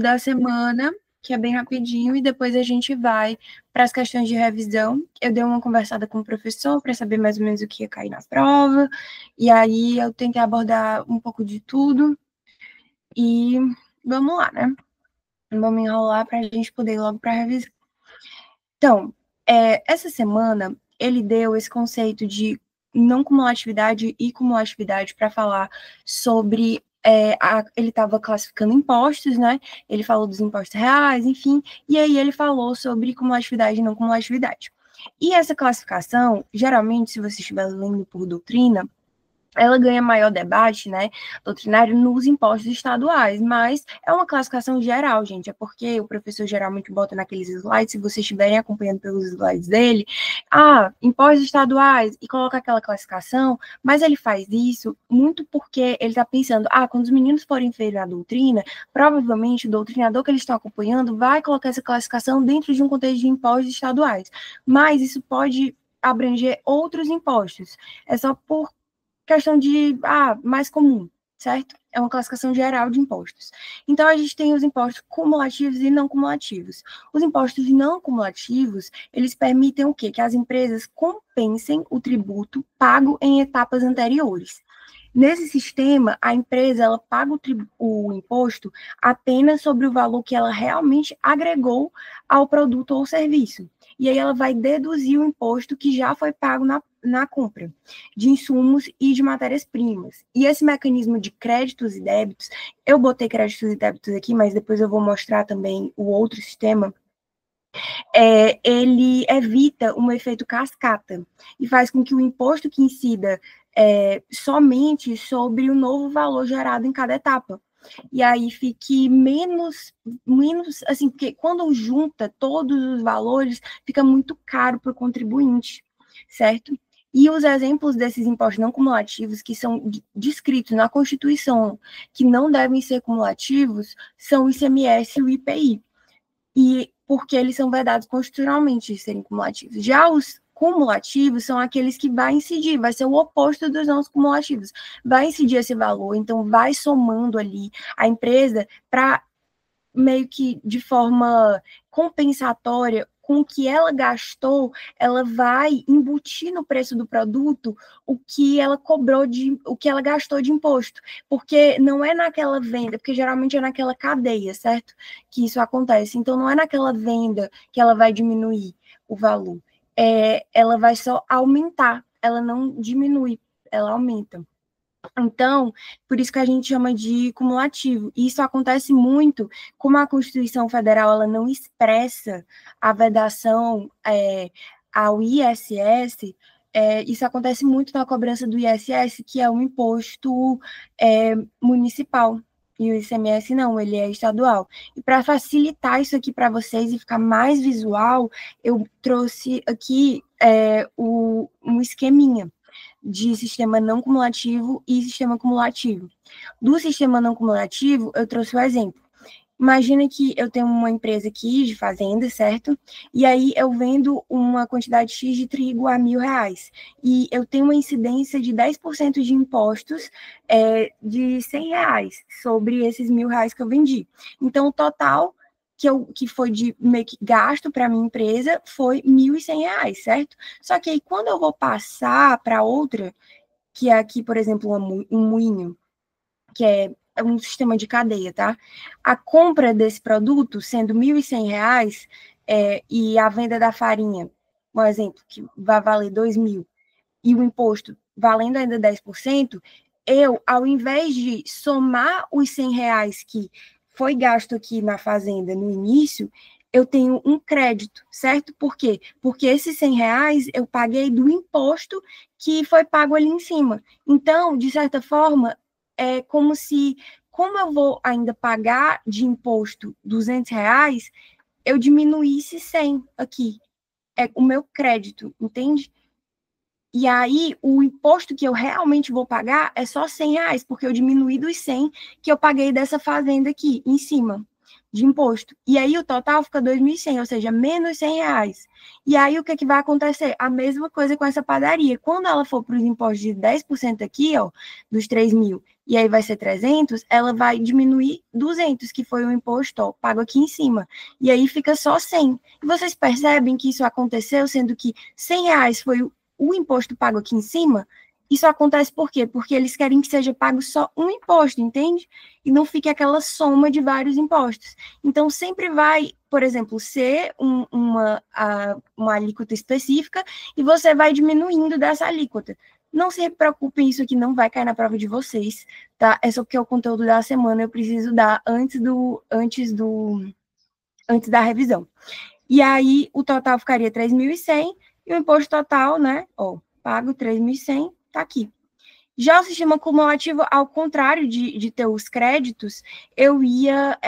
da semana, que é bem rapidinho, e depois a gente vai para as questões de revisão. Eu dei uma conversada com o professor para saber mais ou menos o que ia cair na prova, e aí eu tentei abordar um pouco de tudo, e vamos lá, né? Vamos enrolar para a gente poder ir logo para a revisão. Então, essa semana, ele deu esse conceito de não cumulatividade e cumulatividade para falar sobre ele estava classificando impostos, né? Ele falou dos impostos reais, enfim, e aí ele falou sobre cumulatividade e não cumulatividade. E essa classificação, geralmente, se você estiver lendo por doutrina, ela ganha maior debate, né, doutrinário nos impostos estaduais, mas é uma classificação geral, gente, é porque o professor geralmente bota naqueles slides, se vocês estiverem acompanhando pelos slides dele, impostos estaduais, e coloca aquela classificação, mas ele faz isso muito porque ele está pensando, quando os meninos forem ver a doutrina, provavelmente o doutrinador que eles estão acompanhando vai colocar essa classificação dentro de um contexto de impostos estaduais, mas isso pode abranger outros impostos, é só por questão de, mais comum, certo? É uma classificação geral de impostos. Então, a gente tem os impostos cumulativos e não cumulativos. Os impostos não cumulativos, eles permitem o quê? Que as empresas compensem o tributo pago em etapas anteriores. Nesse sistema, a empresa ela paga o imposto apenas sobre o valor que ela realmente agregou ao produto ou serviço. E aí ela vai deduzir o imposto que já foi pago na compra de insumos e de matérias-primas. E esse mecanismo de créditos e débitos, eu botei créditos e débitos aqui, mas depois eu vou mostrar também o outro sistema, ele evita um efeito cascata e faz com que o imposto que incida somente sobre o novo valor gerado em cada etapa. E aí fique menos, assim, porque quando junta todos os valores, fica muito caro para o contribuinte, certo? E os exemplos desses impostos não cumulativos, que são descritos na Constituição, que não devem ser cumulativos, são o ICMS e o IPI. E porque eles são vedados constitucionalmente de serem cumulativos. Já os cumulativos são aqueles que vai incidir, vai ser o oposto dos não cumulativos. Vai incidir esse valor, então vai somando ali a empresa para meio que de forma compensatória com o que ela gastou, ela vai embutir no preço do produto o que ela cobrou o que ela gastou de imposto, porque não é naquela venda, porque geralmente é naquela cadeia, certo? Que isso acontece. Então não é naquela venda que ela vai diminuir o valor. Ela vai só aumentar, ela não diminui, ela aumenta. Então, por isso que a gente chama de cumulativo. E isso acontece muito, como a Constituição Federal ela não expressa a vedação ao ISS, isso acontece muito na cobrança do ISS, que é um imposto municipal. E o ICMS não, ele é estadual. E para facilitar isso aqui para vocês e ficar mais visual, eu trouxe aqui um esqueminha de sistema não cumulativo e sistema cumulativo. Do sistema não cumulativo, eu trouxe o exemplo. Imagina que eu tenho uma empresa aqui de fazenda, certo? E aí eu vendo uma quantidade X de trigo a R$1.000. E eu tenho uma incidência de 10% de impostos de R$100 sobre esses R$1.000 que eu vendi. Então, o total que foi de meio que gasto para a minha empresa foi R$1.100, certo? Só que aí, quando eu vou passar para outra, que é aqui, por exemplo, um moinho, que é um sistema de cadeia, tá? A compra desse produto, sendo R$1.100, e a venda da farinha, um exemplo, que vai valer R$2.000, e o imposto valendo ainda 10%, eu, ao invés de somar os R$100 que foi gasto aqui na fazenda no início, eu tenho um crédito, certo? Por quê? Porque esses R$100 eu paguei do imposto que foi pago ali em cima. Então, de certa forma, é como eu vou ainda pagar de imposto R$200, eu diminuísse 100 aqui. É o meu crédito, entende? E aí, o imposto que eu realmente vou pagar é só R$100, porque eu diminuí dos 100 que eu paguei dessa fazenda aqui, em cima, de imposto. E aí, o total fica 2.100, ou seja, menos R$100. E aí, o que vai acontecer? A mesma coisa com essa padaria. Quando ela for para os impostos de 10% aqui, ó, dos 3.000, e aí vai ser 300, ela vai diminuir 200, que foi o imposto, ó, pago aqui em cima. E aí fica só 100. E vocês percebem que isso aconteceu, sendo que R$ 100 foi o imposto pago aqui em cima? Isso acontece por quê? Porque eles querem que seja pago só um imposto, entende? E não fique aquela soma de vários impostos. Então, sempre vai, por exemplo, ser uma alíquota específica e você vai diminuindo dessa alíquota. Não se preocupem, isso aqui não vai cair na prova de vocês, tá? É só porque é o conteúdo da semana, eu preciso dar antes da revisão. E aí, o total ficaria 3.100 e o imposto total, né? Ó, pago 3.100, tá aqui. Já o sistema cumulativo, ao contrário de ter os créditos, eu ia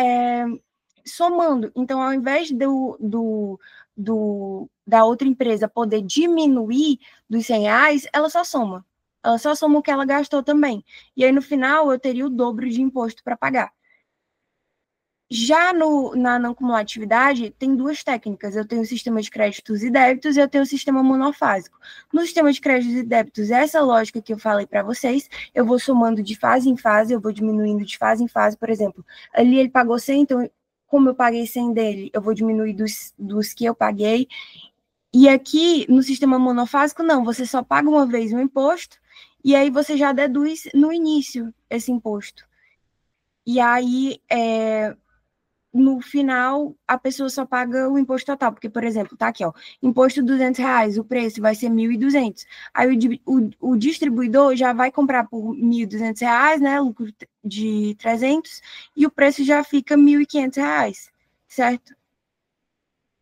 somando. Então, ao invés da outra empresa poder diminuir dos R$ 100, ela só soma. Ela só soma o que ela gastou também. E aí, no final, eu teria o dobro de imposto para pagar. Já na não cumulatividade, tem duas técnicas. Eu tenho o sistema de créditos e débitos e eu tenho o sistema monofásico. No sistema de créditos e débitos, essa lógica que eu falei para vocês, eu vou somando de fase em fase, eu vou diminuindo de fase em fase. Por exemplo, ali ele pagou 100, então, como eu paguei 100 dele, eu vou diminuir dos que eu paguei. E aqui, no sistema monofásico, não. Você só paga uma vez o imposto e aí você já deduz no início esse imposto. E aí, no final, a pessoa só paga o imposto total, porque, por exemplo, tá aqui, ó, imposto R$ 200, o preço vai ser 1.200. Aí o distribuidor já vai comprar por R$ 1.200, né, lucro de 300, e o preço já fica R$ 1.500, certo?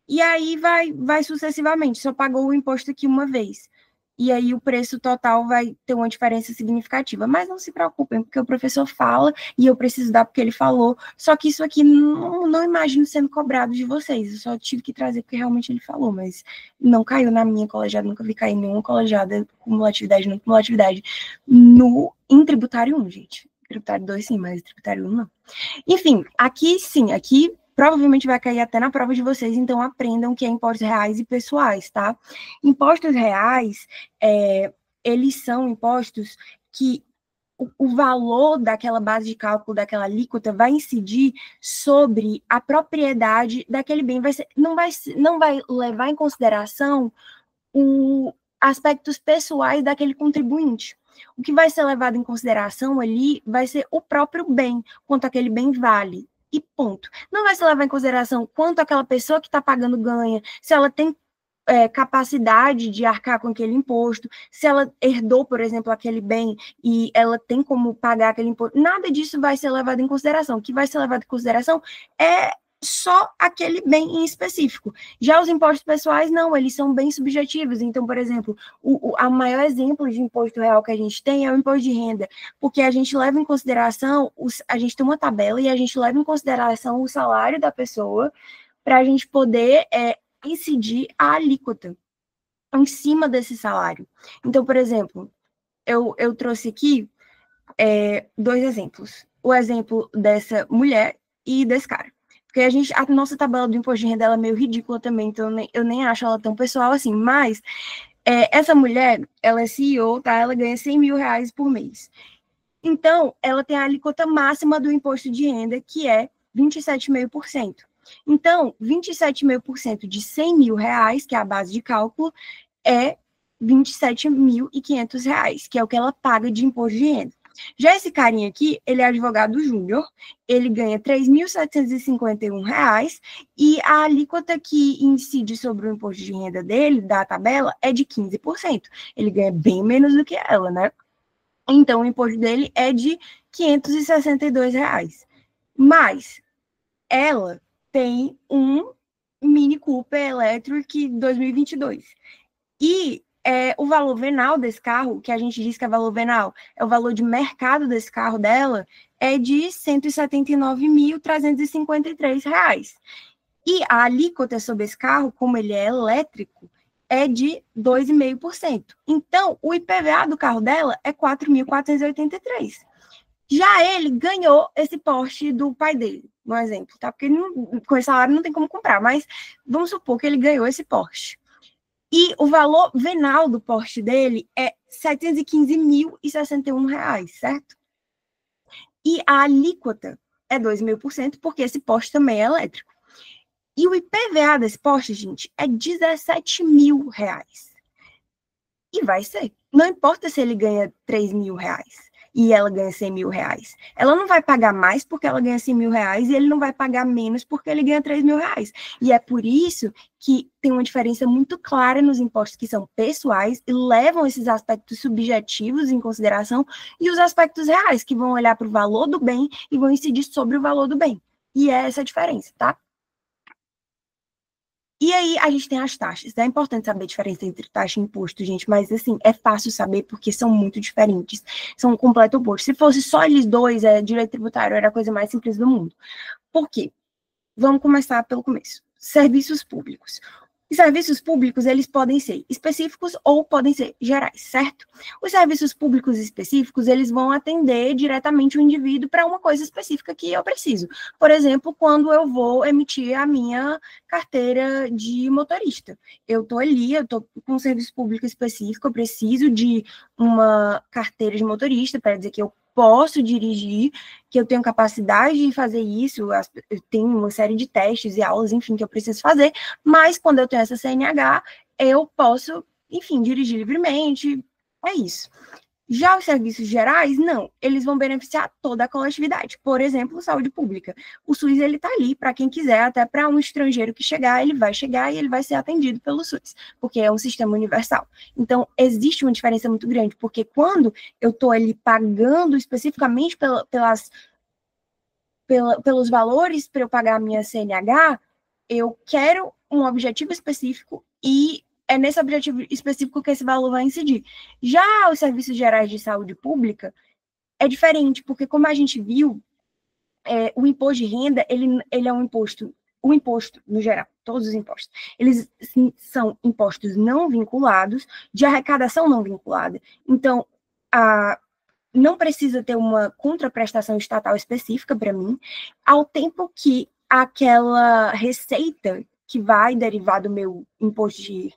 E aí vai sucessivamente, só pagou o imposto aqui uma vez. E aí o preço total vai ter uma diferença significativa. Mas não se preocupem, porque o professor fala e eu preciso dar porque ele falou. Só que isso aqui não imagino sendo cobrado de vocês. Eu só tive que trazer porque realmente ele falou, mas não caiu na minha colegiada, nunca vi cair nenhuma colegiada, cumulatividade, não cumulatividade, em tributário 1, gente. Tributário 2 sim, mas tributário 1 não. Enfim, aqui sim, aqui provavelmente vai cair até na prova de vocês, então aprendam que é impostos reais e pessoais, tá? Impostos reais, eles são impostos que o valor daquela base de cálculo, daquela alíquota, vai incidir sobre a propriedade daquele bem. Não vai levar em consideração os aspectos pessoais daquele contribuinte. O que vai ser levado em consideração ali vai ser o próprio bem, quanto aquele bem vale. E ponto. Não vai se levar em consideração quanto aquela pessoa que está pagando ganha, se ela tem capacidade de arcar com aquele imposto, se ela herdou, por exemplo, aquele bem e ela tem como pagar aquele imposto. Nada disso vai ser levado em consideração. O que vai ser levado em consideração é só aquele bem em específico. Já os impostos pessoais, não, eles são bem subjetivos. Então, por exemplo, o maior exemplo de imposto real que a gente tem é o imposto de renda, porque a gente leva em consideração, a gente tem uma tabela e a gente leva em consideração o salário da pessoa para a gente poder incidir a alíquota em cima desse salário. Então, por exemplo, eu trouxe aqui dois exemplos. O exemplo dessa mulher e desse cara. Porque a nossa tabela do imposto de renda ela é meio ridícula também, então eu nem acho ela tão pessoal assim. Mas essa mulher, ela é CEO, tá? Ela ganha R$100 mil por mês. Então, ela tem a alíquota máxima do imposto de renda, que é 27,5%. Então, 27,5% de R$100 mil, que é a base de cálculo, é R$27.500, que é o que ela paga de imposto de renda. Já esse carinha aqui, ele é advogado júnior, ele ganha R$3.751 e a alíquota que incide sobre o imposto de renda dele, da tabela, é de 15%. Ele ganha bem menos do que ela, né? Então, o imposto dele é de R$562. Mas ela tem um Mini Cooper Electric 2022. E o valor venal desse carro, que a gente diz que é valor venal, é o valor de mercado desse carro dela, é de R$179.353. E a alíquota sobre esse carro, como ele é elétrico, é de 2,5%. Então, o IPVA do carro dela é 4.483. Já ele ganhou esse Porsche do pai dele, no exemplo, tá? Porque com esse salário não tem como comprar, mas vamos supor que ele ganhou esse Porsche. E o valor venal do Porsche dele é R$715.061, certo? E a alíquota é 2.000%, porque esse poste também é elétrico. E o IPVA desse poste, gente, é R$17.000. E vai ser. Não importa se ele ganha R$3.000 e ela ganha R$100.000. Ela não vai pagar mais porque ela ganha R$100.000 e ele não vai pagar menos porque ele ganha R$3.000. E é por isso que tem uma diferença muito clara nos impostos que são pessoais e levam esses aspectos subjetivos em consideração e os aspectos reais, que vão olhar para o valor do bem e vão incidir sobre o valor do bem. E é essa a diferença, tá? E aí a gente tem as taxas. É importante saber a diferença entre taxa e imposto, gente, mas assim, é fácil saber porque são muito diferentes. São um completo oposto. Se fosse só eles dois, direito tributário era a coisa mais simples do mundo. Por quê? Vamos começar pelo começo. Serviços públicos. Os serviços públicos, eles podem ser específicos ou podem ser gerais, certo? Os serviços públicos específicos, eles vão atender diretamente o indivíduo para uma coisa específica que eu preciso. Por exemplo, quando eu vou emitir a minha carteira de motorista. Eu estou ali, eu estou com um serviço público específico, eu preciso de uma carteira de motorista para dizer que eu posso dirigir, que eu tenho capacidade de fazer isso, eu tenho uma série de testes e aulas, enfim, que eu preciso fazer, mas quando eu tenho essa CNH, eu posso, enfim, dirigir livremente, é isso. Já os serviços gerais, não, eles vão beneficiar toda a coletividade. Por exemplo, saúde pública. O SUS, ele está ali para quem quiser, até para um estrangeiro que chegar, ele vai chegar e ele vai ser atendido pelo SUS, porque é um sistema universal. Então, existe uma diferença muito grande, porque quando eu estou ali pagando especificamente pelos valores para eu pagar a minha CNH, eu quero um objetivo específico e é nesse objetivo específico que esse valor vai incidir. Já os serviços gerais de saúde pública é diferente, porque como a gente viu, o imposto de renda, ele é um imposto, o imposto no geral, todos os impostos, eles são impostos não vinculados, de arrecadação não vinculada. Então, não precisa ter uma contraprestação estatal específica para mim, ao tempo que aquela receita que vai derivar do meu imposto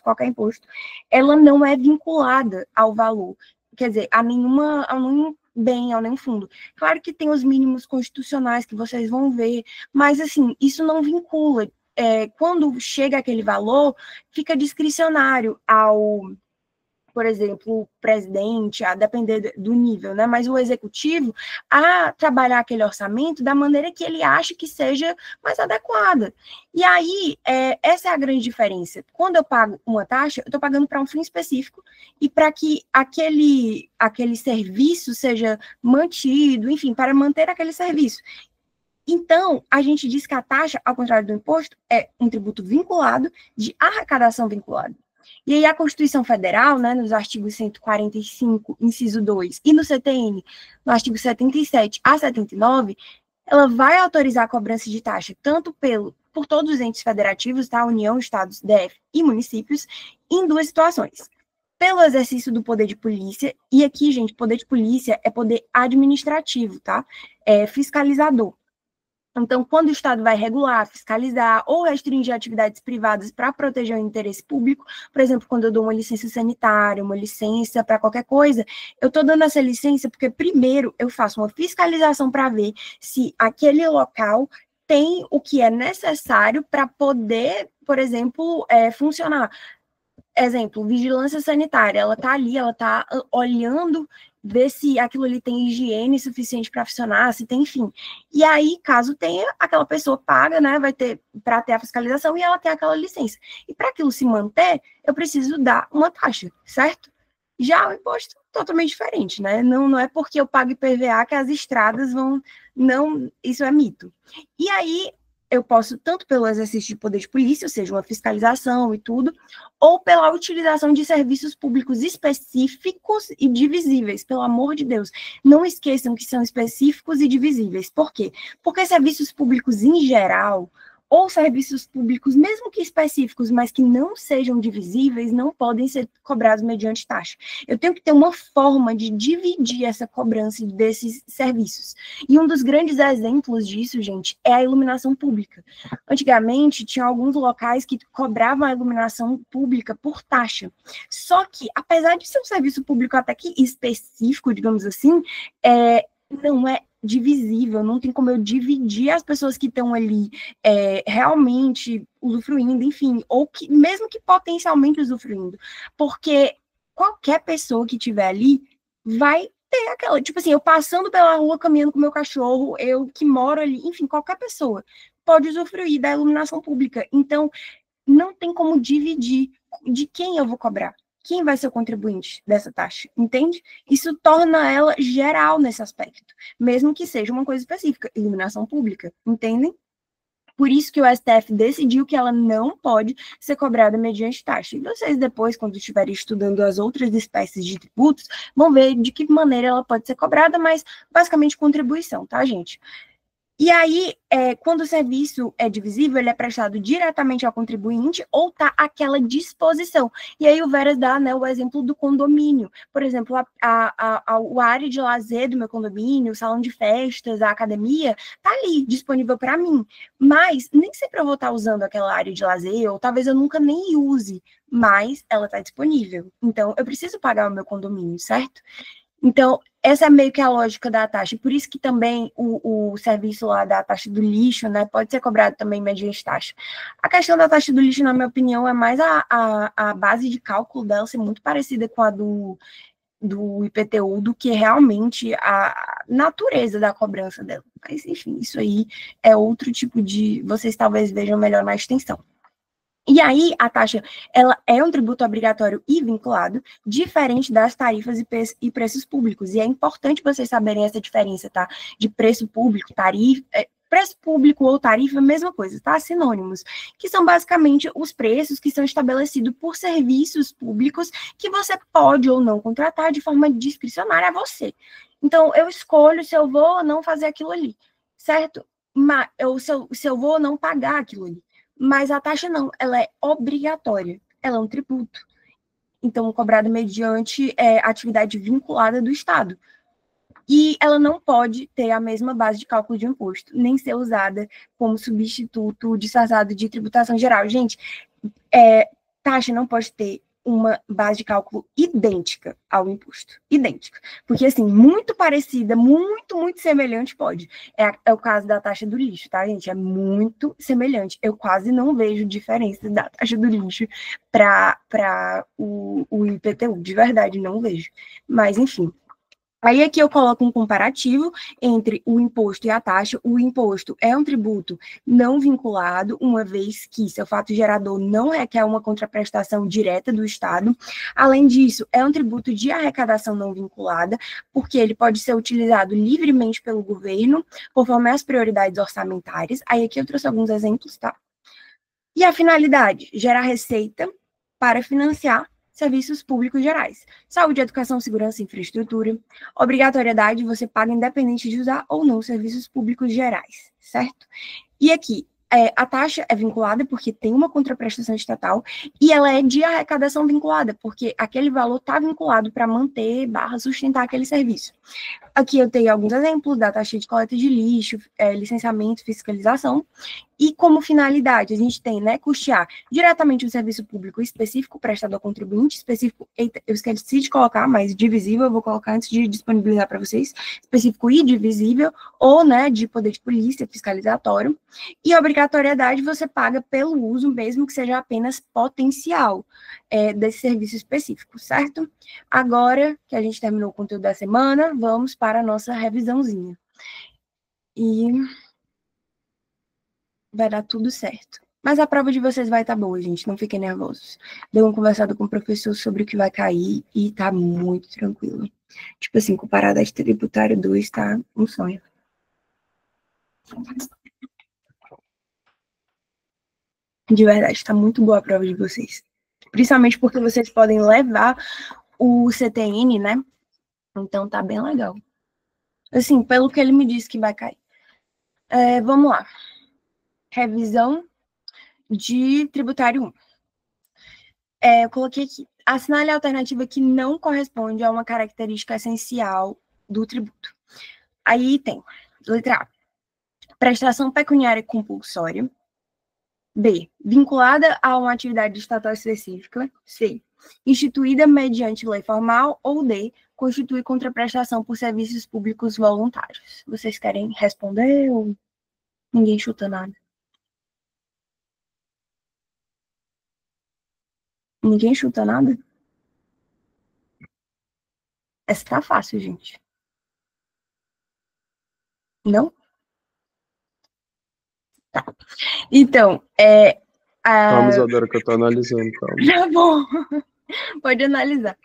qualquer imposto, ela não é vinculada ao valor, quer dizer, a nenhum bem, a nenhum fundo. Claro que tem os mínimos constitucionais que vocês vão ver, mas assim, isso não vincula. Quando chega aquele valor, fica discricionário por exemplo, o presidente, a depender do nível, né? Mas o executivo, a trabalhar aquele orçamento da maneira que ele acha que seja mais adequada. E aí, essa é a grande diferença. Quando eu pago uma taxa, eu estou pagando para um fim específico e para que aquele serviço seja mantido, enfim, para manter aquele serviço. Então, a gente diz que a taxa, ao contrário do imposto, é um tributo vinculado, de arrecadação vinculada. E aí a Constituição Federal, né, nos artigos 145, inciso 2, e no CTN, no artigo 77 a 79, ela vai autorizar a cobrança de taxa tanto por todos os entes federativos, tá, União, Estados, DF e municípios, em duas situações. Pelo exercício do poder de polícia, e aqui, gente, poder de polícia é poder administrativo, tá? É fiscalizador. Então, quando o Estado vai regular, fiscalizar ou restringir atividades privadas para proteger o interesse público, por exemplo, quando eu dou uma licença sanitária, uma licença para qualquer coisa, eu estou dando essa licença porque, primeiro, eu faço uma fiscalização para ver se aquele local tem o que é necessário para poder, por exemplo, funcionar. Exemplo, vigilância sanitária, ela está ali, ela está olhando, ver se aquilo ali tem higiene suficiente para funcionar, se tem, enfim. E aí, caso tenha, aquela pessoa paga, né, vai ter, para ter a fiscalização, e ela tem aquela licença. E para aquilo se manter, eu preciso dar uma taxa, certo? Já o imposto é totalmente diferente, né? Não é porque eu pago IPVA que as estradas vão... Não, isso é mito. E aí, eu posso, tanto pelo exercício de poder de polícia, ou seja, uma fiscalização e tudo, ou pela utilização de serviços públicos específicos e divisíveis, pelo amor de Deus. Não esqueçam que são específicos e divisíveis. Por quê? Porque serviços públicos em geral, ou serviços públicos, mesmo que específicos, mas que não sejam divisíveis, não podem ser cobrados mediante taxa. Eu tenho que ter uma forma de dividir essa cobrança desses serviços. E um dos grandes exemplos disso, gente, é a iluminação pública. Antigamente, tinha alguns locais que cobravam a iluminação pública por taxa. Só que, apesar de ser um serviço público até que específico, digamos assim, não é divisível, não tem como eu dividir as pessoas que estão ali realmente usufruindo, enfim, ou que, mesmo que potencialmente usufruindo, porque qualquer pessoa que estiver ali vai ter aquela, tipo assim, eu passando pela rua, caminhando com meu cachorro, eu que moro ali, enfim, qualquer pessoa pode usufruir da iluminação pública. Então, não tem como dividir de quem eu vou cobrar. Quem vai ser o contribuinte dessa taxa, entende? Isso torna ela geral nesse aspecto, mesmo que seja uma coisa específica, iluminação pública, entendem? Por isso que o STF decidiu que ela não pode ser cobrada mediante taxa. E vocês depois, quando estiverem estudando as outras espécies de tributos, vão ver de que maneira ela pode ser cobrada, mas basicamente contribuição, tá, gente? E aí, quando o serviço é divisível, ele é prestado diretamente ao contribuinte ou está àquela disposição. E aí o Veras dá, né, o exemplo do condomínio. Por exemplo, a área de lazer do meu condomínio, o salão de festas, a academia, está ali, disponível para mim. Mas nem sempre eu vou estar usando aquela área de lazer, ou talvez eu nunca nem use, mas ela está disponível. Então, eu preciso pagar o meu condomínio, certo? Então, essa é meio que a lógica da taxa. Por isso que também o serviço lá da taxa do lixo, né, pode ser cobrado também mediante taxa. A questão da taxa do lixo, na minha opinião, é mais a base de cálculo dela ser muito parecida com a do IPTU do que realmente a natureza da cobrança dela. Mas, enfim, isso aí é outro tipo de... Vocês talvez vejam melhor na extensão. E aí, a taxa, ela é um tributo obrigatório e vinculado, diferente das tarifas e preços públicos. E é importante vocês saberem essa diferença, tá? De preço público, tarifa, preço público ou tarifa, mesma coisa, tá? Sinônimos, que são basicamente os preços que são estabelecidos por serviços públicos que você pode ou não contratar de forma discricionária a você. Então, eu escolho se eu vou ou não fazer aquilo ali, certo? Ou se eu vou ou não pagar aquilo ali. Mas a taxa não, ela é obrigatória, ela é um tributo. Então, cobrada mediante atividade vinculada do Estado. E ela não pode ter a mesma base de cálculo de imposto, nem ser usada como substituto disfarçado de tributação geral. Gente, taxa não pode ter uma base de cálculo idêntica ao imposto. Idêntica. Porque, assim, muito parecida, muito semelhante pode. É o caso da taxa do lixo, tá, gente? É muito semelhante. Eu quase não vejo diferença da taxa do lixo para o IPTU. De verdade, não vejo. Mas, enfim. Aí aqui eu coloco um comparativo entre o imposto e a taxa. O imposto é um tributo não vinculado, uma vez que seu fato gerador não requer uma contraprestação direta do Estado. Além disso, é um tributo de arrecadação não vinculada, porque ele pode ser utilizado livremente pelo governo, conforme as prioridades orçamentárias. Aí aqui eu trouxe alguns exemplos, tá? E a finalidade? Gerar receita para financiar serviços públicos gerais. Saúde, educação, segurança e infraestrutura. Obrigatoriedade, você paga independente de usar ou não serviços públicos gerais, certo? E aqui, a taxa é vinculada porque tem uma contraprestação estatal e ela é de arrecadação vinculada, porque aquele valor está vinculado para manter, sustentar aquele serviço. Aqui eu tenho alguns exemplos da taxa de coleta de lixo, licenciamento, fiscalização. E como finalidade, a gente tem, né, custear diretamente um serviço público específico prestado ao contribuinte, específico, eu esqueci de colocar, mas divisível, eu vou colocar antes de disponibilizar para vocês, específico e divisível, ou, né, de poder de polícia, fiscalizatório. E a obrigatoriedade você paga pelo uso, mesmo que seja apenas potencial desse serviço específico, certo? Agora que a gente terminou o conteúdo da semana, vamos para a nossa revisãozinha. E vai dar tudo certo. Mas a prova de vocês vai estar boa, gente. Não fiquem nervosos. Dei uma conversada com o professor sobre o que vai cair e tá muito tranquilo. Tipo assim, comparado a tributário 2, tá um sonho. De verdade, tá muito boa a prova de vocês. Principalmente porque vocês podem levar o CTN, né? Então tá bem legal. Assim, pelo que ele me disse que vai cair. Vamos lá. Revisão de tributário 1. Eu coloquei aqui. Assinale a alternativa que não corresponde a uma característica essencial do tributo. Aí tem, letra A, prestação pecuniária compulsória. B, vinculada a uma atividade estatal específica. C, instituída mediante lei formal, ou D, constitui contraprestação por serviços públicos voluntários. Vocês querem responder ou ninguém chuta nada? Ninguém chuta nada? Essa tá fácil, gente. Não? Tá. Então, Calma, Isadora, que eu tô analisando, calma. Tá bom. Pode analisar.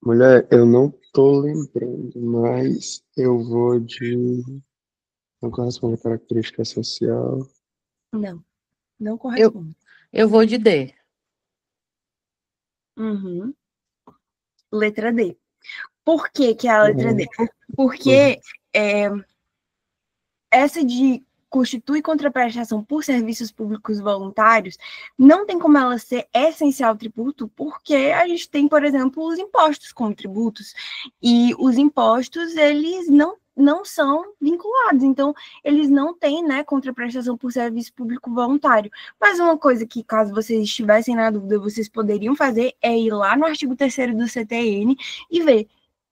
Mulher, eu não tô lembrando, mas eu vou de. Não corresponde à característica social. Não corresponde. Eu vou de D. Uhum. Letra D. Por que que é a letra D? Porque essa de constitui contraprestação por serviços públicos voluntários não tem como ela ser essencial tributo, porque a gente tem, por exemplo, os impostos como tributos, e os impostos, eles não são vinculados, então eles não têm, né, contraprestação por serviço público voluntário. Mas uma coisa que, caso vocês estivessem na dúvida, vocês poderiam fazer é ir lá no artigo 3º do CTN e ver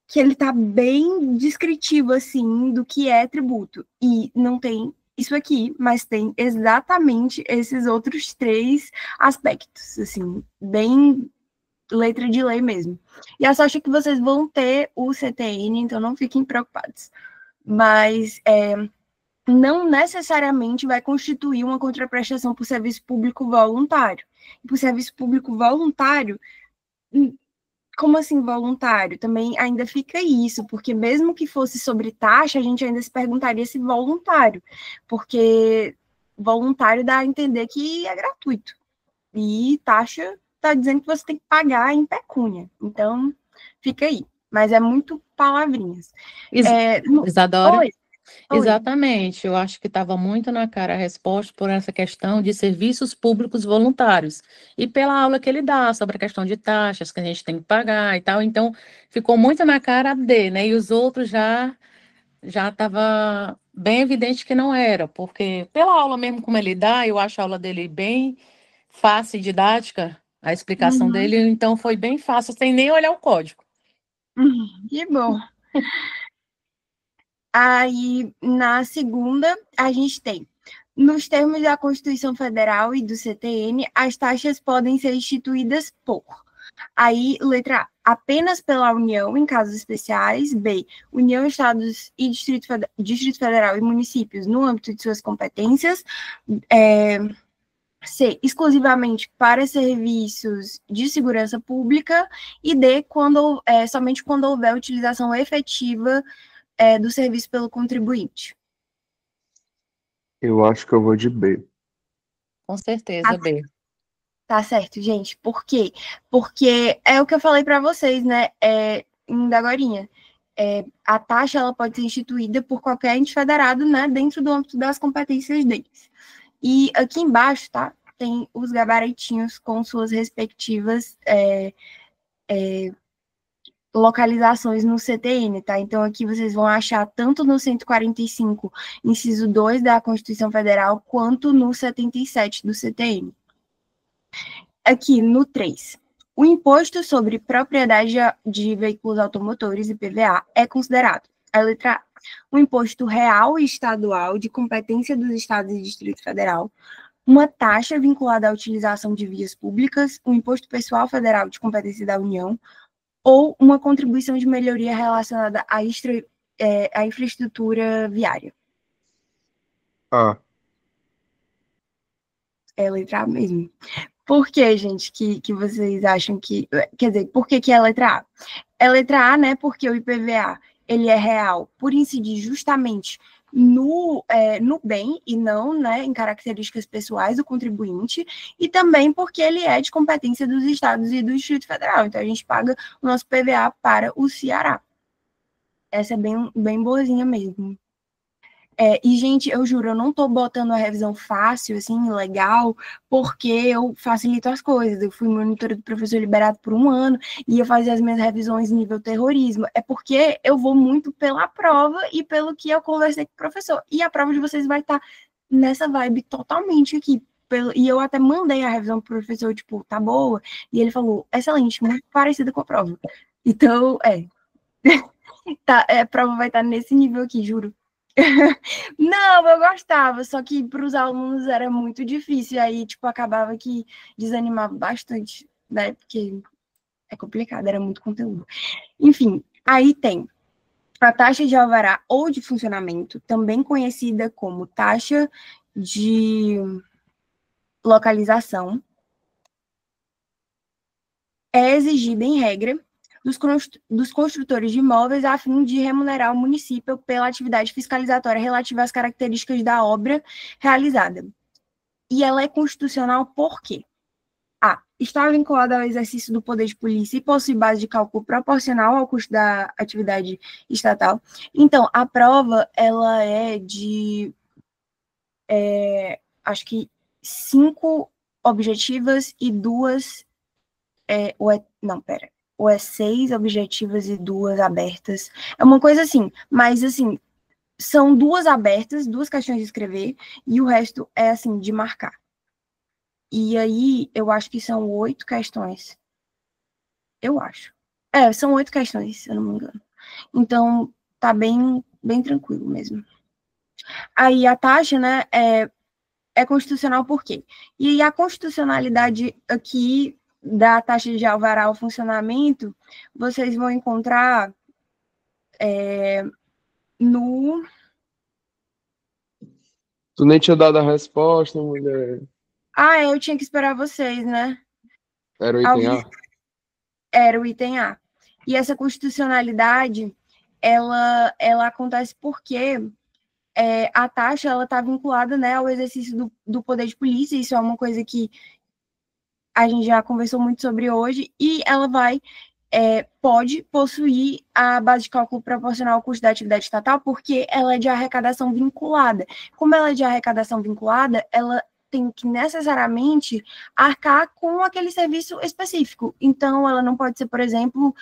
que ele está bem descritivo, assim, do que é tributo. E não tem isso aqui, mas tem exatamente esses outros 3 aspectos, assim, bem letra de lei mesmo. E eu só acho que vocês vão ter o CTN, então não fiquem preocupados. Mas não necessariamente vai constituir uma contraprestação por serviço público voluntário. Por serviço público voluntário, como assim voluntário? Também ainda fica isso, porque mesmo que fosse sobre taxa, a gente ainda se perguntaria se voluntário, porque voluntário dá a entender que é gratuito. E taxa está dizendo que você tem que pagar em pecúnia. Então, fica aí. Mas é muito palavrinhas. Isadora? Oi. Exatamente, eu acho que estava muito na cara a resposta por essa questão de serviços públicos voluntários e pela aula que ele dá sobre a questão de taxas que a gente tem que pagar e tal, então ficou muito na cara D, né? E os outros já estava bem evidente que não era, porque pela aula mesmo como ele dá, eu acho a aula dele bem fácil e didática, a explicação dele, então foi bem fácil, sem nem olhar o código. Que bom. Aí, na segunda, a gente tem, nos termos da Constituição Federal e do CTN, as taxas podem ser instituídas por. Aí, letra A, apenas pela União, em casos especiais. B, União, Estados e Distrito Federal e municípios no âmbito de suas competências. C, exclusivamente para serviços de segurança pública. E D, somente quando houver utilização efetiva do serviço pelo contribuinte. Eu acho que eu vou de B. Com certeza, B. Tá certo, gente. Por quê? Porque é o que eu falei para vocês, né? Ainda agorinha. A taxa ela pode ser instituída por qualquer ente federado, né? Dentro do âmbito das competências deles. E aqui embaixo, tá? Tem os gabaritinhos com suas respectivas localizações no CTN, tá? Então, aqui vocês vão achar tanto no 145, inciso 2 da Constituição Federal, quanto no 77 do CTN. Aqui, no 3, o imposto sobre propriedade de veículos automotores, IPVA, é considerado, a letra A, um imposto real e estadual de competência dos Estados e Distrito Federal, uma taxa vinculada à utilização de vias públicas, um imposto pessoal federal de competência da União, ou uma contribuição de melhoria relacionada à infraestrutura viária. A. É a letra A mesmo. Por que, gente, que vocês acham que... Quer dizer, por que é a letra A? É letra A, né, porque o IPVA, ele é real por incidir justamente no bem e não, né, em características pessoais do contribuinte, e também porque ele é de competência dos estados e do Distrito Federal. Então, a gente paga o nosso PVA para o Ceará. Essa é bem boazinha mesmo. E, gente, eu juro, eu não tô botando a revisão fácil, assim, legal, porque eu facilito as coisas. Eu fui monitora do professor liberado por 1 ano e eu fazia as minhas revisões nível terrorismo. É porque eu vou muito pela prova e pelo que eu conversei com o professor. E a prova de vocês vai estar nessa vibe totalmente aqui. E eu até mandei a revisão pro professor, tipo, tá boa? E ele falou, excelente, muito parecida com a prova. Então, tá, a prova vai estar nesse nível aqui, juro. Não, eu gostava, só que para os alunos era muito difícil, aí, tipo, acabava que desanimava bastante, né, porque é complicado, era muito conteúdo. Enfim, aí tem a taxa de alvará ou de funcionamento, também conhecida como taxa de localização, é exigida, em regra, dos construtores de imóveis a fim de remunerar o município pela atividade fiscalizatória relativa às características da obra realizada. E ela é constitucional por quê? A. Está vinculada ao exercício do poder de polícia e possui base de cálculo proporcional ao custo da atividade estatal. Então, a prova, ela é de, acho que 5 objetivas e 2 ou é 6 objetivas e 2 abertas. É uma coisa assim, mas assim, são 2 abertas, 2 questões de escrever, e o resto é assim, de marcar. E aí, eu acho que são 8 questões. Eu acho. São 8 questões, se eu não me engano. Então, tá bem, bem tranquilo mesmo. Aí, a taxa, né, é constitucional por quê? E a constitucionalidade aqui da taxa de alvará ao funcionamento, vocês vão encontrar no... Tu nem tinha dado a resposta, mulher. Eu tinha que esperar vocês, né? Era o item A? Era o item A. E essa constitucionalidade, ela acontece porque a taxa ela está vinculada, né, ao exercício do poder de polícia. Isso é uma coisa que a gente já conversou muito sobre hoje, e ela pode possuir a base de cálculo proporcional ao custo da atividade estatal, porque ela é de arrecadação vinculada. Como ela é de arrecadação vinculada, ela tem que necessariamente arcar com aquele serviço específico. Então, ela não pode ser, por exemplo,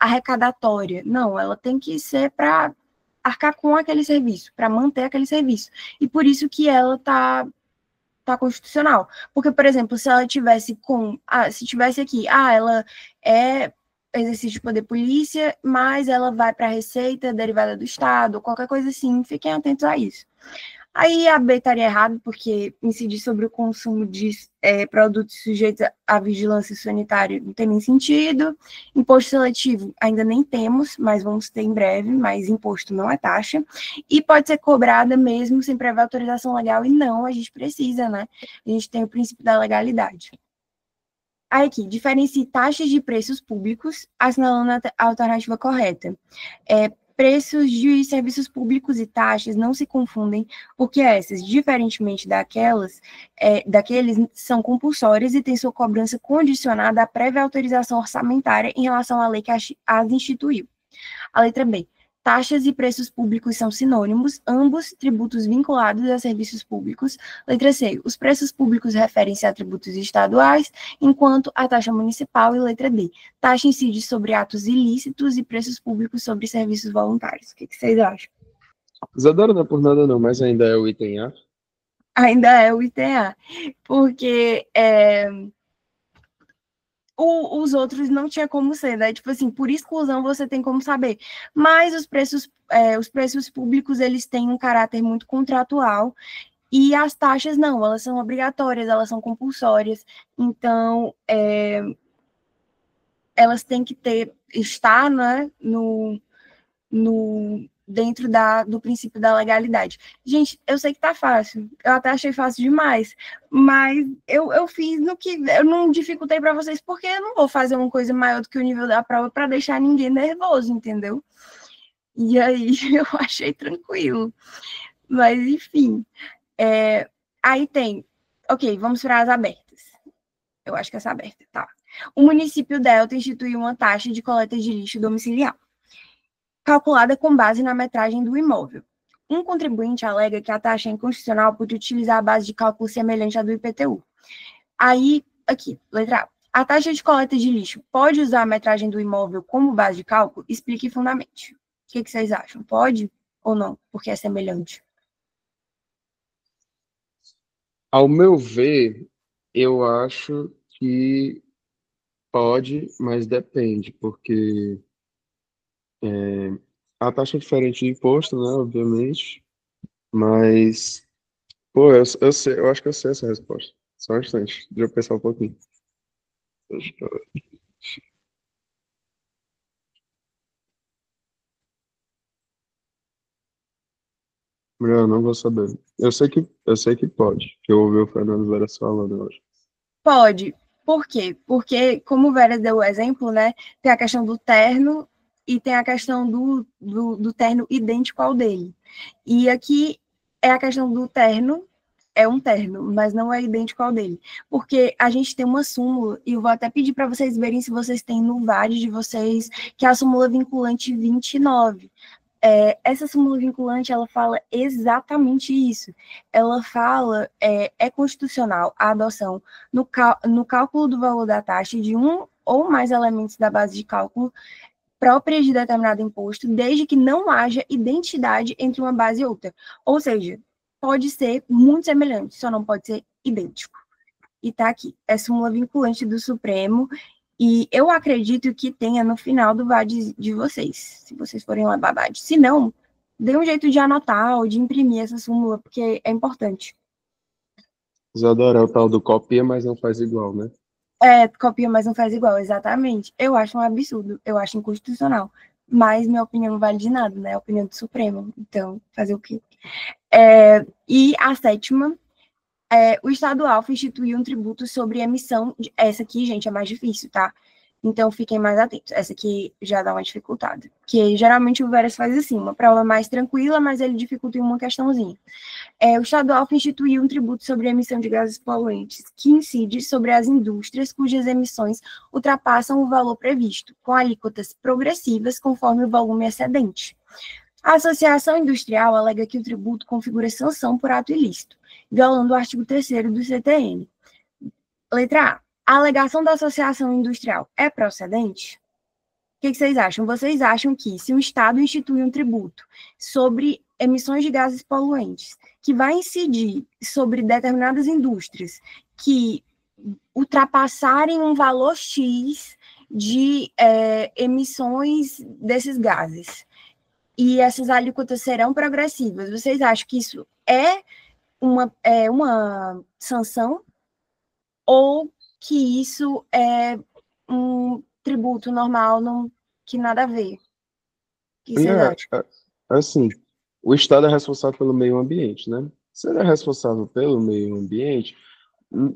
arrecadatória. Não, ela tem que ser para arcar com aquele serviço, para manter aquele serviço. E por isso que ela está constitucional. Porque, por exemplo, se ela tivesse se tivesse aqui, ela é exercício de poder polícia, mas ela vai para a Receita derivada do Estado, ou qualquer coisa assim, fiquem atentos a isso. Aí a B estaria errado, porque incidir sobre o consumo de produtos sujeitos à vigilância sanitária não tem nem sentido. Imposto seletivo ainda nem temos, mas vamos ter em breve, mas imposto não é taxa. E pode ser cobrada mesmo sem prévia autorização legal, e não, a gente precisa, né? A gente tem o princípio da legalidade. Aí aqui, diferencie taxas de preços públicos, assinalando a alternativa correta. Preços de serviços públicos e taxas não se confundem, porque essas, diferentemente daqueles, são compulsórias e têm sua cobrança condicionada à prévia autorização orçamentária em relação à lei que as instituiu. A letra B. Taxas e preços públicos são sinônimos, ambos tributos vinculados a serviços públicos. Letra C. Os preços públicos referem-se a tributos estaduais, enquanto a taxa municipal. E letra D. Taxa incide sobre atos ilícitos e preços públicos sobre serviços voluntários. O que vocês acham? Isadora não é por nada não, mas ainda é o item A? Ainda é o item A, porque os outros não tinha como ser, né? Tipo assim, por exclusão você tem como saber. Mas os preços públicos, eles têm um caráter muito contratual, e as taxas não, elas são obrigatórias, elas são compulsórias. Então, elas têm que estar, né, dentro do princípio da legalidade. Gente, eu sei que tá fácil, eu até achei fácil demais, mas eu fiz no que eu não dificultei para vocês, porque eu não vou fazer uma coisa maior do que o nível da prova para deixar ninguém nervoso, entendeu? E aí eu achei tranquilo. Mas, enfim, aí tem, ok, vamos para as abertas. Eu acho que essa aberta, tá. O município Delta instituiu uma taxa de coleta de lixo domiciliar, calculada com base na metragem do imóvel. Um contribuinte alega que a taxa é inconstitucional por utilizar a base de cálculo semelhante à do IPTU. Aí, aqui, letra A. A taxa de coleta de lixo pode usar a metragem do imóvel como base de cálculo? Explique e fundamente. O que vocês acham? Pode ou não? Porque é semelhante. Ao meu ver, eu acho que pode, mas depende, porque a taxa é diferente de imposto, né, obviamente, mas, pô, eu sei, eu acho que eu sei essa resposta. Só um instante, deixa eu pensar um pouquinho. Melhor, eu não vou saber. Eu sei que pode, que eu ouvi o Fernando Veras falando hoje. Pode. Por quê? Porque, como o Vera deu o exemplo, né, tem a questão do terno e tem a questão do terno idêntico ao dele. E aqui é a questão do terno, é um terno, mas não é idêntico ao dele. Porque a gente tem uma súmula, e eu vou até pedir para vocês verem se vocês têm no VAD de vocês, que é a súmula vinculante 29. Essa súmula vinculante, ela fala exatamente isso. Ela fala, é constitucional a adoção no cálculo do valor da taxa de um ou mais elementos da base de cálculo própria de determinado imposto, desde que não haja identidade entre uma base e outra. Ou seja, pode ser muito semelhante, só não pode ser idêntico. E está aqui, é súmula vinculante do Supremo, e eu acredito que tenha no final do VAD de vocês, se vocês forem lá babade. Se não, dê um jeito de anotar ou de imprimir essa súmula, porque é importante. Isadora, é o tal do copia, mas não faz igual, né? Copia, mas não faz igual, exatamente. Eu acho um absurdo, eu acho inconstitucional. Mas minha opinião não vale de nada, né? A opinião do Supremo. Então, fazer o quê? E a sétima, o Estado alfa instituiu um tributo sobre emissão. Essa aqui, gente, é mais difícil, tá? Então, fiquem mais atentos. Essa aqui já dá uma dificultada. Porque geralmente o Veras faz assim, uma prova mais tranquila, mas ele dificulta em uma questãozinha. O Estado alfa instituiu um tributo sobre a emissão de gases poluentes, que incide sobre as indústrias cujas emissões ultrapassam o valor previsto, com alíquotas progressivas conforme o volume excedente. A Associação Industrial alega que o tributo configura sanção por ato ilícito, violando o artigo 3º do CTN. Letra A. A alegação da Associação Industrial é procedente? O que vocês acham? Vocês acham que, se o Estado institui um tributo sobre emissões de gases poluentes, que vai incidir sobre determinadas indústrias que ultrapassarem um valor X de emissões desses gases, e essas alíquotas serão progressivas, vocês acham que isso é uma sanção ou que isso é um tributo normal, que nada a ver? O que vocês acham? Assim, o Estado é responsável pelo meio ambiente, né? Se ele é responsável pelo meio ambiente,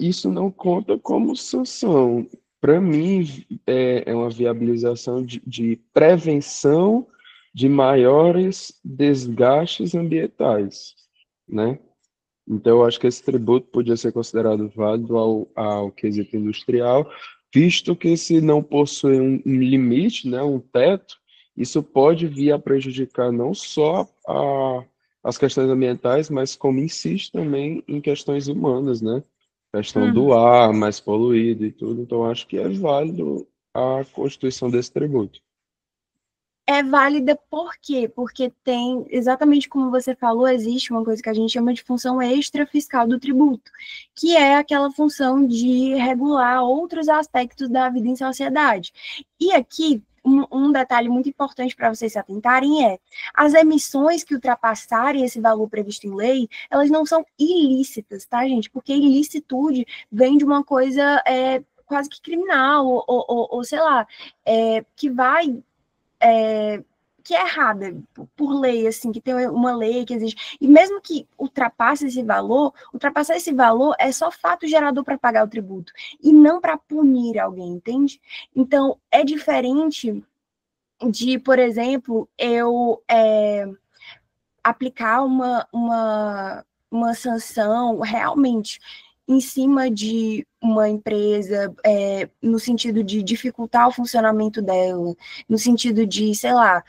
isso não conta como sanção. Para mim, é uma viabilização de prevenção de maiores desgastes ambientais, né? Então, eu acho que esse tributo podia ser considerado válido ao quesito industrial, visto que se não possui um limite, né, um teto, isso pode vir a prejudicar não só as questões ambientais, mas como insiste também em questões humanas, né? Questão do ar mais poluído e tudo. Então, acho que é válido a constituição desse tributo. É válida por quê? Porque tem, exatamente como você falou, existe uma coisa que a gente chama de função extrafiscal do tributo, que é aquela função de regular outros aspectos da vida em sociedade. E aqui, um detalhe muito importante para vocês se atentarem é, as emissões que ultrapassarem esse valor previsto em lei, elas não são ilícitas, tá, gente? Porque ilicitude vem de uma coisa quase que criminal, ou sei lá, que vai... que é errada por lei, assim, que tem uma lei que existe. E mesmo que ultrapassar esse valor é só fato gerador para pagar o tributo, e não para punir alguém, entende? Então, é diferente de, por exemplo, eu aplicar uma sanção realmente em cima de uma empresa, no sentido de dificultar o funcionamento dela, no sentido de, sei lá,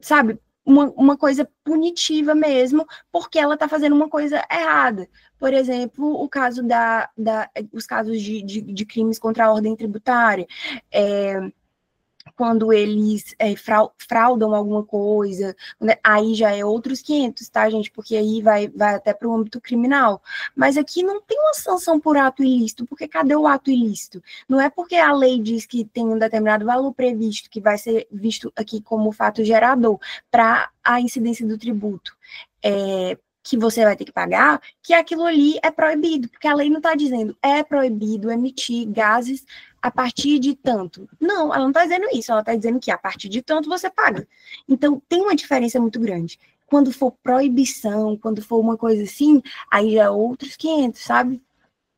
sabe, uma coisa punitiva mesmo, porque ela está fazendo uma coisa errada. Por exemplo, o caso os casos de crimes contra a ordem tributária, quando eles fraudam alguma coisa, né? Aí já é outros 500, tá, gente? Porque aí vai até para o âmbito criminal. Mas aqui não tem uma sanção por ato ilícito, porque cadê o ato ilícito? Não é porque a lei diz que tem um determinado valor previsto, que vai ser visto aqui como fato gerador para a incidência do tributo, que você vai ter que pagar, que aquilo ali é proibido, porque a lei não está dizendo é proibido emitir gases a partir de tanto. Não, ela não está dizendo isso, ela está dizendo que a partir de tanto você paga. Então, tem uma diferença muito grande. Quando for proibição, quando for uma coisa assim, aí já é outros 500, sabe?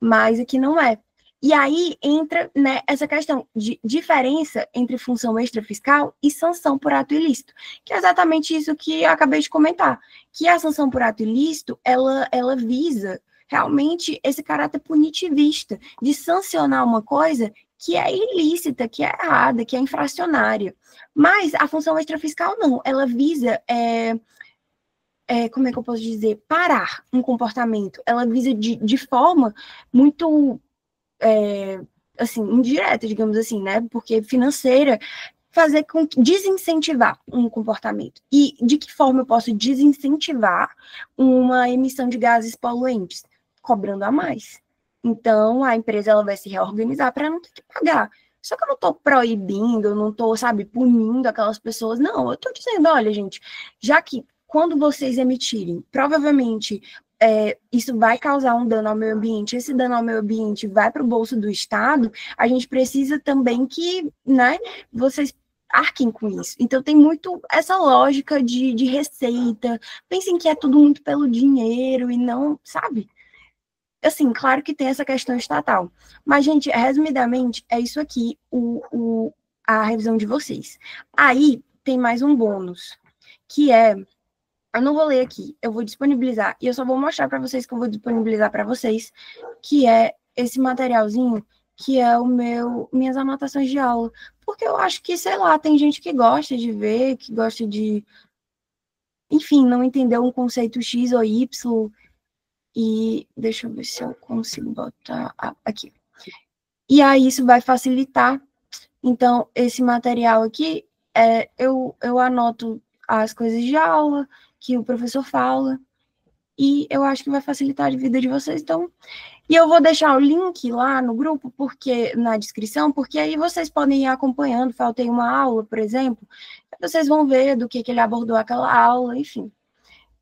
Mas aqui não é. E aí entra, né, essa questão de diferença entre função extrafiscal e sanção por ato ilícito, que é exatamente isso que eu acabei de comentar, que a sanção por ato ilícito, ela visa realmente esse caráter punitivista, de sancionar uma coisa que é ilícita, que é errada, que é infracionária. Mas a função extrafiscal não, ela visa, como é que eu posso dizer, parar um comportamento, ela visa de forma muito assim, indireta, digamos assim, né? Porque financeira, fazer com que desincentivar um comportamento. E de que forma eu posso desincentivar uma emissão de gases poluentes? Cobrando a mais. Então, a empresa ela vai se reorganizar para não ter que pagar. Só que eu não estou proibindo, eu não estou, sabe, punindo aquelas pessoas. Não, eu estou dizendo, olha, gente, já que quando vocês emitirem, provavelmente isso vai causar um dano ao meio ambiente, esse dano ao meio ambiente vai para o bolso do Estado, a gente precisa também que, né, vocês arquem com isso. Então, tem muito essa lógica de receita. Pensem que é tudo muito pelo dinheiro e não, sabe? Assim, claro que tem essa questão estatal. Mas, gente, resumidamente, é isso aqui, a revisão de vocês. Aí, tem mais um bônus, que é... Eu não vou ler aqui, eu vou disponibilizar, e eu só vou mostrar para vocês que eu vou disponibilizar para vocês, que é esse materialzinho, que é minhas anotações de aula. Porque eu acho que, sei lá, tem gente que gosta de ver, que gosta de, enfim, não entender um conceito X ou Y, e deixa eu ver se eu consigo botar aqui. E aí isso vai facilitar. Então, esse material aqui, eu anoto as coisas de aula que o professor fala, e eu acho que vai facilitar a vida de vocês. Então, e eu vou deixar o link lá no grupo, porque na descrição, porque aí vocês podem ir acompanhando. Faltei uma aula, por exemplo, vocês vão ver do que ele abordou aquela aula, enfim.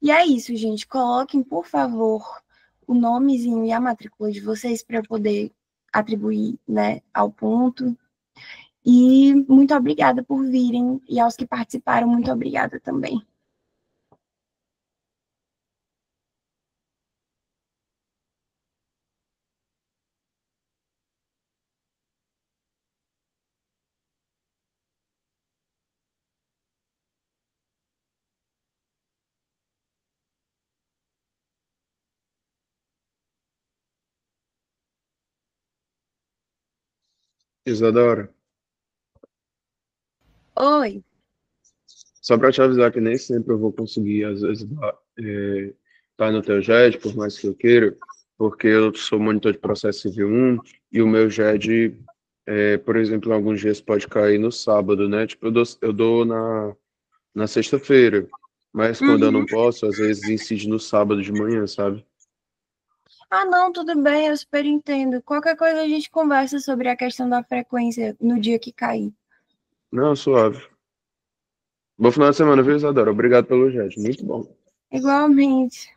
E é isso, gente. Coloquem, por favor, o nomezinho e a matrícula de vocês para eu poder atribuir, né, ao ponto. E muito obrigada por virem, e aos que participaram, muito obrigada também. Isadora, Oi. só para te avisar que nem sempre eu vou conseguir, às vezes, tá no teu JED, por mais que eu queira, porque eu sou monitor de processo civil 1 e o meu JED, por exemplo, em alguns dias pode cair no sábado, né? Tipo, eu dou na sexta-feira, mas quando eu não posso, às vezes incide no sábado de manhã, sabe? Ah, não, tudo bem, eu super entendo. Qualquer coisa a gente conversa sobre a questão da frequência no dia que cair. Não, suave. Bom final de semana, viu, Isadora? Obrigado pelo JED, muito bom. Igualmente.